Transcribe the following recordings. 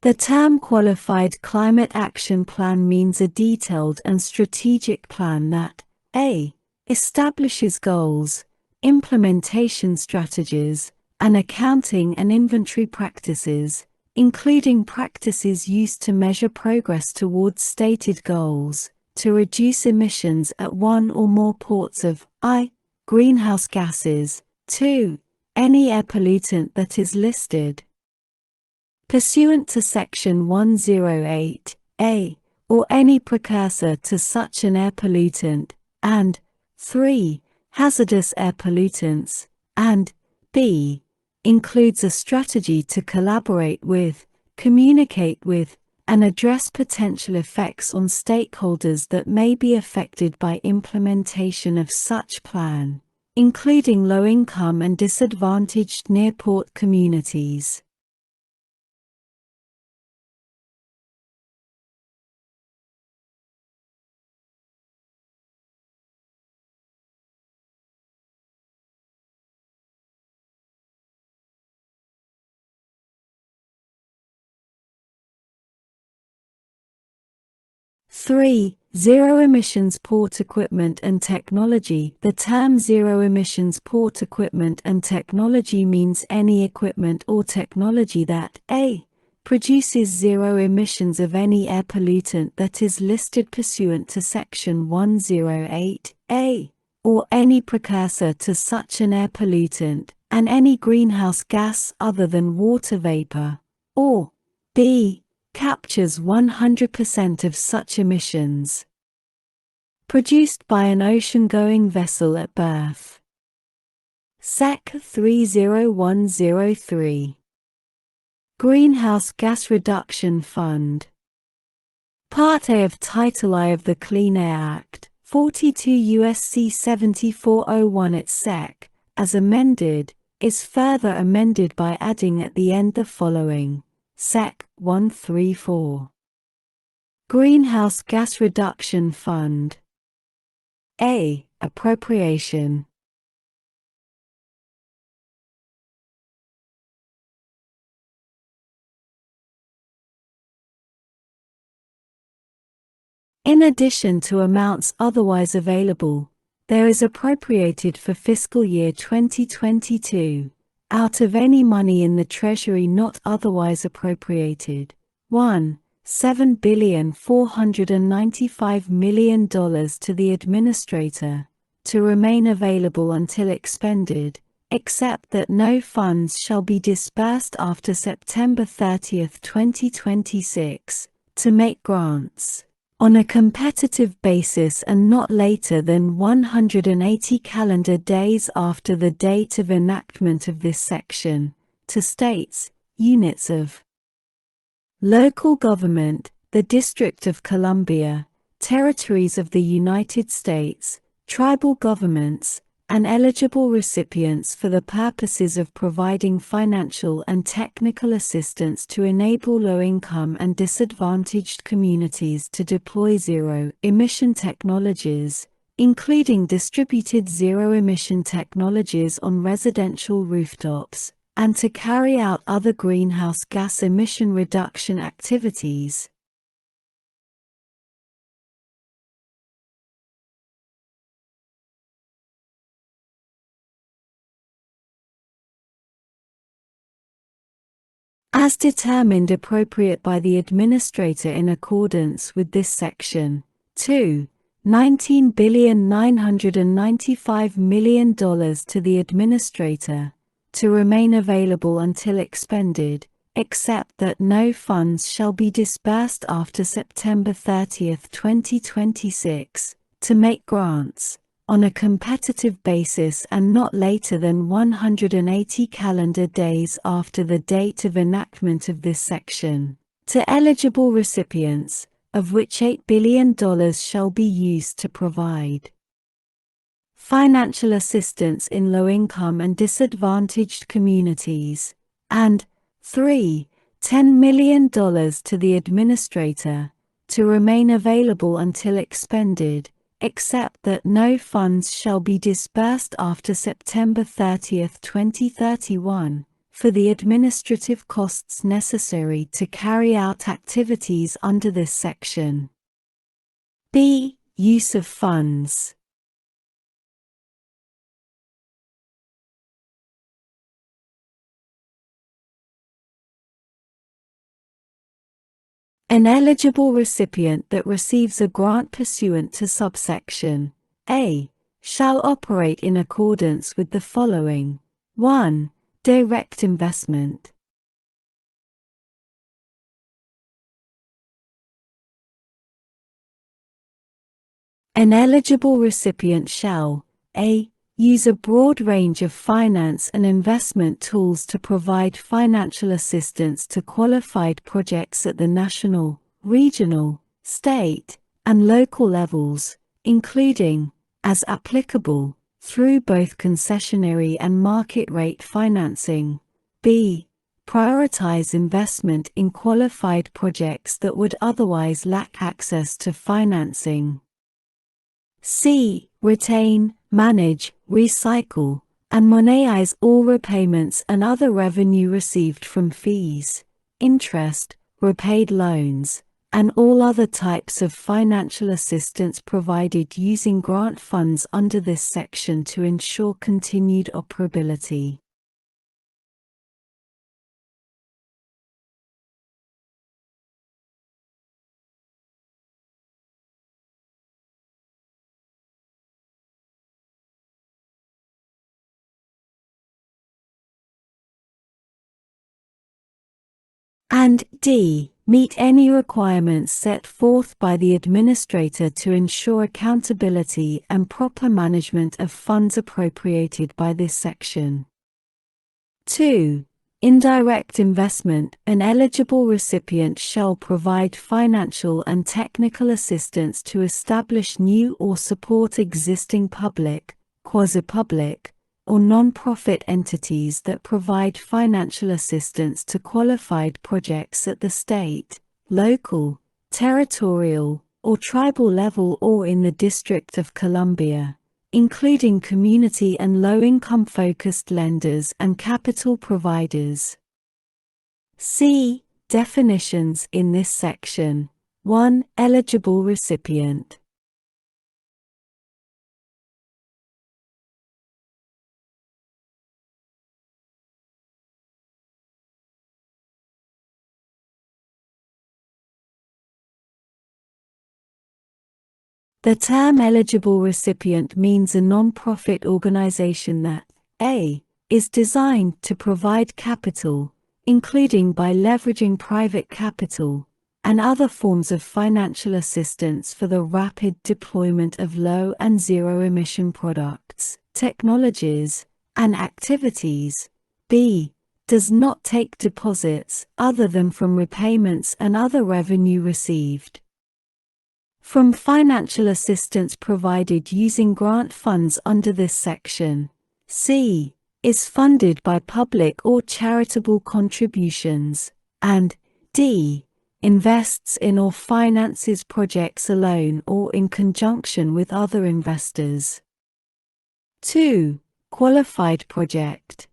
The term Qualified Climate Action Plan means a detailed and strategic plan that a. establishes goals, implementation strategies, and accounting and inventory practices, including practices used to measure progress towards stated goals, to reduce emissions at one or more ports of I. greenhouse gases, 2. any air pollutant that is listed pursuant to Section 108A, or any precursor to such an air pollutant, and 3. hazardous air pollutants, and b. includes a strategy to collaborate with, communicate with, and address potential effects on stakeholders that may be affected by implementation of such plan, including low-income and disadvantaged near-port communities. Zero emissions port equipment and technology. The term zero emissions port equipment and technology means any equipment or technology that a. produces zero emissions of any air pollutant that is listed pursuant to Section 108A, or any precursor to such an air pollutant, and any greenhouse gas other than water vapor, or b. captures 100% of such emissions produced by an ocean-going vessel at berth. Sec. 30103. Greenhouse Gas Reduction Fund. Part A of Title I of the Clean Air Act, 42 U.S.C. 7401 at Sec., as amended, is further amended by adding at the end the following. Sec. 134. Greenhouse Gas Reduction Fund. A. Appropriation. In addition to amounts otherwise available, there is appropriated for fiscal year 2022, out of any money in the Treasury not otherwise appropriated, $7,495,000,000 to the Administrator, to remain available until expended, except that no funds shall be disbursed after September 30, 2026, to make grants on a competitive basis and not later than 180 calendar days after the date of enactment of this section, to states, units of local government, the District of Columbia, territories of the United States, tribal governments, and eligible recipients for the purposes of providing financial and technical assistance to enable low-income and disadvantaged communities to deploy zero-emission technologies, including distributed zero-emission technologies on residential rooftops, and to carry out other greenhouse gas emission reduction activities. As determined appropriate by the Administrator in accordance with this section. 2. $19,995,000,000 to the Administrator, to remain available until expended, except that no funds shall be disbursed after September 30, 2026, to make grants on a competitive basis and not later than 180 calendar days after the date of enactment of this section, to eligible recipients, of which $8 billion shall be used to provide financial assistance in low-income and disadvantaged communities, and 3. $10 million to the Administrator, to remain available until expended, except that no funds shall be disbursed after September 30, 2031, for the administrative costs necessary to carry out activities under this section. B. Use of funds. An eligible recipient that receives a grant pursuant to subsection A shall operate in accordance with the following. 1. Direct investment. An eligible recipient shall A. Use a broad range of finance and investment tools to provide financial assistance to qualified projects at the national, regional, state, and local levels, including, as applicable, through both concessionary and market rate financing. B. Prioritize investment in qualified projects that would otherwise lack access to financing. C. Retain, manage, recycle, and monetize all repayments and other revenue received from fees, interest, repaid loans, and all other types of financial assistance provided using grant funds under this section to ensure continued operability. And D. Meet any requirements set forth by the administrator to ensure accountability and proper management of funds appropriated by this section. 2. Indirect investment. An eligible recipient shall provide financial and technical assistance to establish new or support existing public, quasi-public, or non-profit entities that provide financial assistance to qualified projects at the state, local, territorial, or tribal level or in the District of Columbia, including community and low-income focused lenders and capital providers. See definitions in this section. 1. Eligible recipient. The term eligible recipient means a non-profit organization that A. is designed to provide capital, including by leveraging private capital, and other forms of financial assistance for the rapid deployment of low and zero-emission products, technologies, and activities. B. Does not take deposits other than from repayments and other revenue received from financial assistance provided using grant funds under this section. C. Is funded by public or charitable contributions, and D. Invests in or finances projects alone or in conjunction with other investors. 2. Qualified project.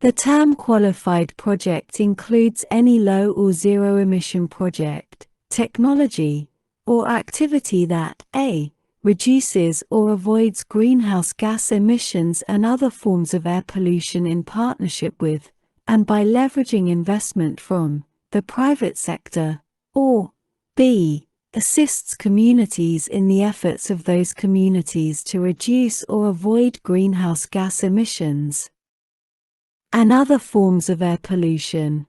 The term qualified project includes any low or zero emission project, technology, or activity that A. reduces or avoids greenhouse gas emissions and other forms of air pollution in partnership with, and by leveraging investment from, the private sector, or B. assists communities in the efforts of those communities to reduce or avoid greenhouse gas emissions and other forms of air pollution.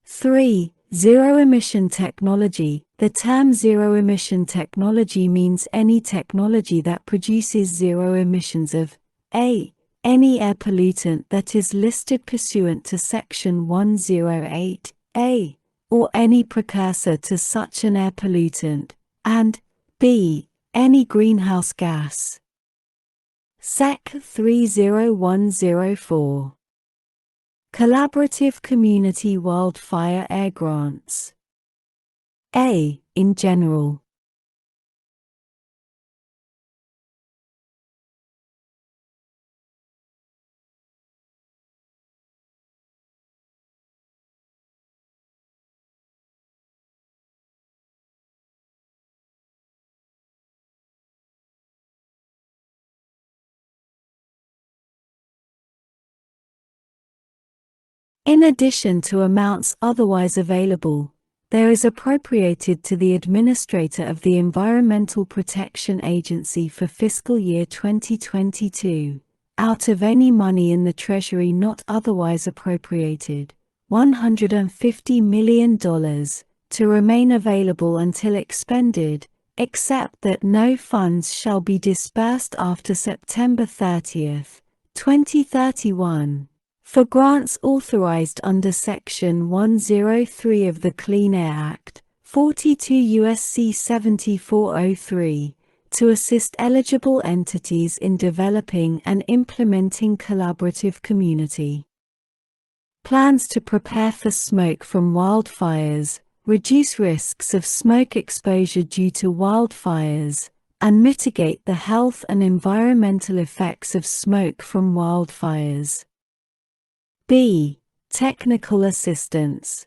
3. Zero-emission technology. The term zero-emission technology means any technology that produces zero emissions of A. any air pollutant that is listed pursuant to Section 108A, or any precursor to such an air pollutant, and B. any greenhouse gas. Sec 30104. Collaborative Community Wildfire Air Grants. A. In general. In addition to amounts otherwise available, there is appropriated to the Administrator of the Environmental Protection Agency for fiscal year 2022, out of any money in the Treasury not otherwise appropriated, $150 million, to remain available until expended, except that no funds shall be disbursed after September 30, 2031. For grants authorized under Section 103 of the Clean Air Act, 42 U.S.C. 7403, to assist eligible entities in developing and implementing collaborative community plans to prepare for smoke from wildfires, reduce risks of smoke exposure due to wildfires, and mitigate the health and environmental effects of smoke from wildfires. B. Technical assistance.